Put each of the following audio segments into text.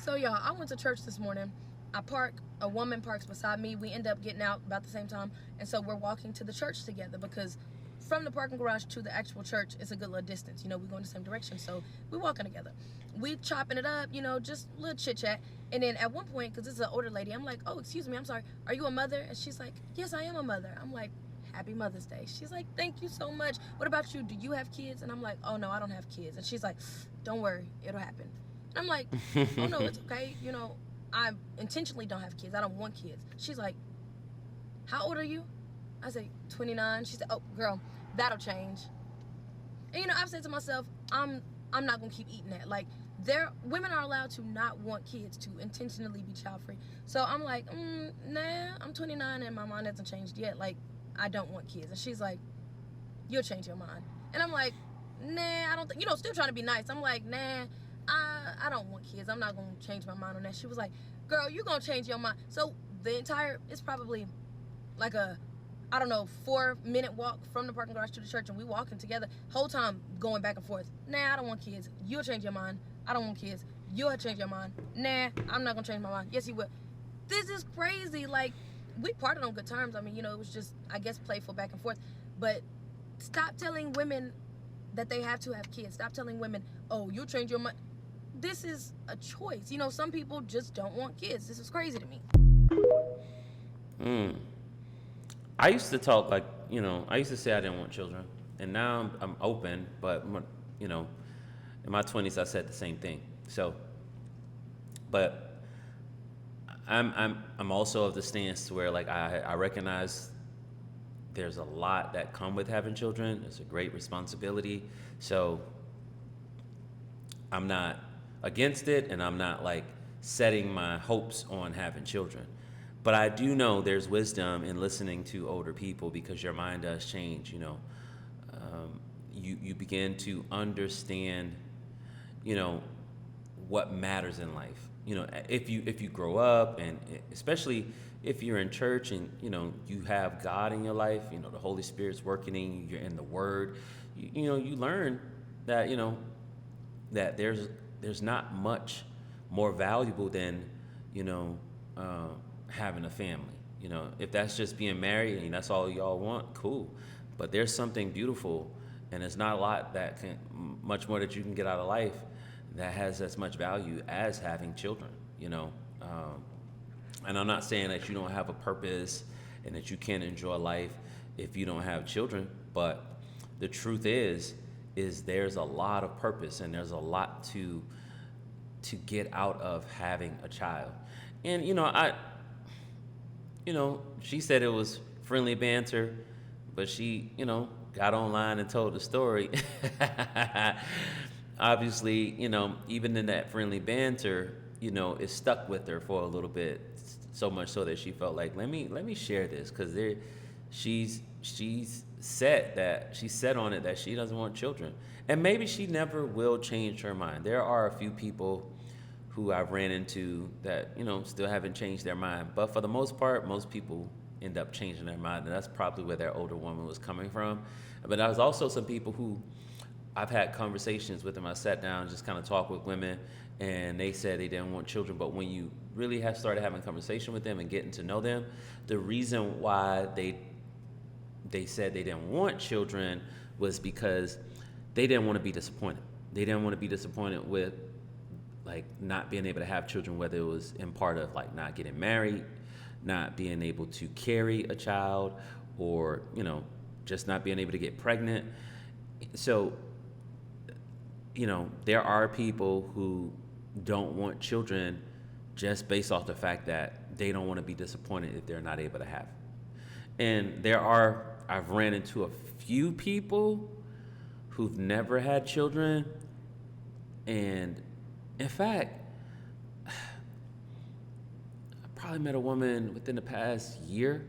So y'all, I went to church this morning. A woman parks beside me. We end up getting out about the same time. And so we're walking to the church together because from the parking garage to the actual church, it's a good little distance. You know, we're going the same direction. So we're walking together. We chopping it up, you know, just a little chit chat. And then at one point, because this is an older lady, I'm like, oh, excuse me, I'm sorry. Are you a mother? And she's like, yes, I am a mother. I'm like, Happy Mother's Day. She's like, thank you so much. What about you? Do you have kids? And I'm like, oh, no, I don't have kids. And she's like, don't worry, it'll happen. And I'm like, oh, no, it's okay. You know, I intentionally don't have kids. I don't want kids. She's like, how old are you? I say, 29. She said, oh, girl, that'll change. And, you know, I've said to myself, I'm not going to keep eating that. Like, women are allowed to not want kids, to intentionally be child-free. So I'm like, nah, I'm 29 and my mind hasn't changed yet. Like, I don't want kids. And she's like, you'll change your mind. And I'm like, nah, I don't think, you know, still trying to be nice. I'm like, nah, I don't want kids. I'm not going to change my mind on that. She was like, girl, you're going to change your mind. So it's probably like a, I don't know, 4-minute walk from the parking garage to the church, and we walking together, whole time going back and forth. Nah, I don't want kids. You'll change your mind. I don't want kids. You'll change your mind. Nah, I'm not going to change my mind. Yes, you will. This is crazy. Like, we parted on good terms. I mean, you know, it was just, I guess, playful back and forth. But stop telling women that they have to have kids. Stop telling women, oh, you'll change your mind. This is a choice. You know, some people just don't want kids. This is crazy to me. I used to talk like, I used to say I didn't want children, and now I'm open. But you know, in my 20s, I said the same thing. So, but I'm also of the stance where, like, I recognize there's a lot that come with having children. It's a great responsibility. So I'm not against it, and I'm not like setting my hopes on having children. But I do know there's wisdom in listening to older people, because your mind does change. You begin to understand, what matters in life. If you grow up, and especially if you're in church, and you have God in your life, the Holy Spirit's working in you, you're in the Word. You learn that that there's not much more valuable than having a family. If that's just being married and that's all y'all want, cool. But there's something beautiful, and there's not a lot much more that you can get out of life that has as much value as having children. And I'm not saying that you don't have a purpose and that you can't enjoy life if you don't have children, but the truth is there's a lot of purpose, and there's a lot to get out of having a child. And she said it was friendly banter, but she, got online and told the story. Obviously, even in that friendly banter, it stuck with her for a little bit, so much so that she felt like, let me share this, because she's set on it that she doesn't want children, and maybe she never will change her mind. There are a few people who I've ran into that, still haven't changed their mind. But for the most part, most people end up changing their mind, and that's probably where their older woman was coming from. But there's also some people who I've had conversations with them. I sat down and just kind of talked with women, and they said they didn't want children. But when you really have started having a conversation with them and getting to know them, the reason why they said they didn't want children was because they didn't want to be disappointed. They didn't want to be disappointed with, like, not being able to have children, whether it was in part of, like, not getting married, not being able to carry a child, or just not being able to get pregnant. So there are people who don't want children just based off the fact that they don't want to be disappointed if they're not able to have. And I've ran into a few people who've never had children, and in fact, I probably met a woman within the past year.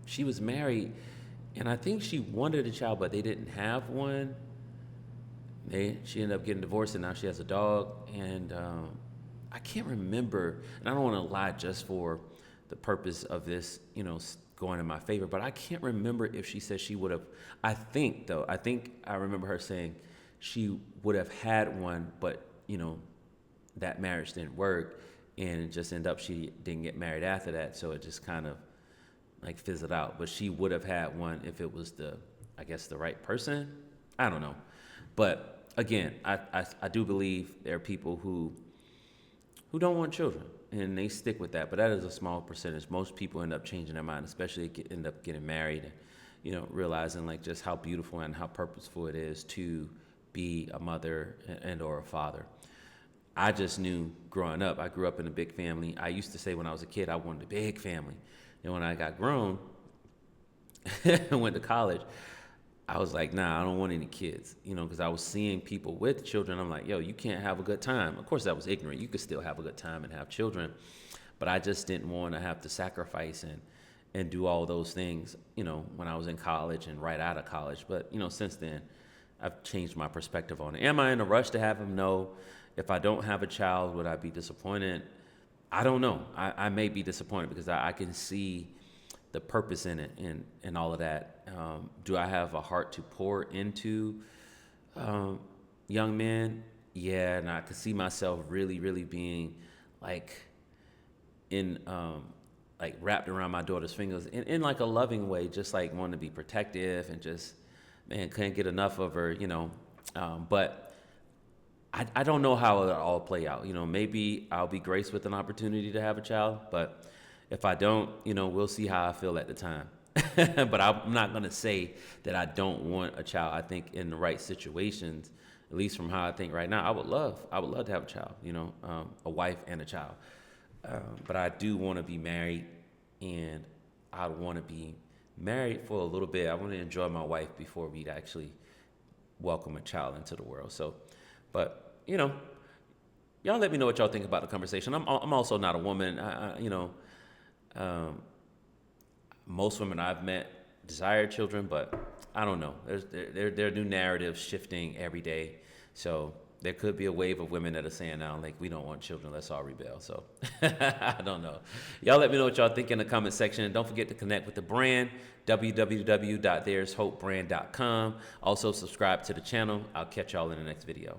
She was married, and I think she wanted a child, but they didn't have one. She ended up getting divorced, and now she has a dog. And I can't remember, and I don't want to lie just for the purpose of this, going in my favor, but I can't remember if she said she would have. I think I remember her saying she would have had one, but that marriage didn't work, and it just ended up she didn't get married after that. So it just kind of like fizzled out. But she would have had one if it was I guess the right person. I don't know. But again, I do believe there are people who don't want children, and they stick with that. But that is a small percentage. Most people end up changing their mind, especially end up getting married, and realizing like just how beautiful and how purposeful it is to be a mother and or a father. I just knew growing up. I grew up in a big family. I used to say when I was a kid I wanted a big family, and when I got grown and went to college, I was like, nah, I don't want any kids, because I was seeing people with children. I'm like, yo, you can't have a good time. Of course, I was ignorant. You could still have a good time and have children, but I just didn't want to have to sacrifice and do all those things, when I was in college and right out of college. But, since then, I've changed my perspective on it. Am I in a rush to have them? No. If I don't have a child, would I be disappointed? I don't know. I may be disappointed because I can see the purpose in it and all of that. Do I have a heart to pour into young men? Yeah, and I could see myself really, really being like in like wrapped around my daughter's fingers in like a loving way, just like wanting to be protective and just, man, couldn't get enough of her, but I don't know how it'll all play out. Maybe I'll be graced with an opportunity to have a child, but if I don't, we'll see how I feel at the time. But I'm not going to say that I don't want a child. I think in the right situations, at least from how I think right now, I would love to have a child, a wife and a child. But I do want to be married, and I want to be married for a little bit. I want to enjoy my wife before we'd actually welcome a child into the world. So, but, y'all let me know what y'all think about the conversation. I'm also not a woman. Most women I've met desire children, but I don't know. There are new narratives shifting every day. So there could be a wave of women that are saying now, like, we don't want children, let's all rebel. So I don't know. Y'all let me know what y'all think in the comment section. And don't forget to connect with the brand, www.thereshopebrand.com. Also subscribe to the channel. I'll catch y'all in the next video.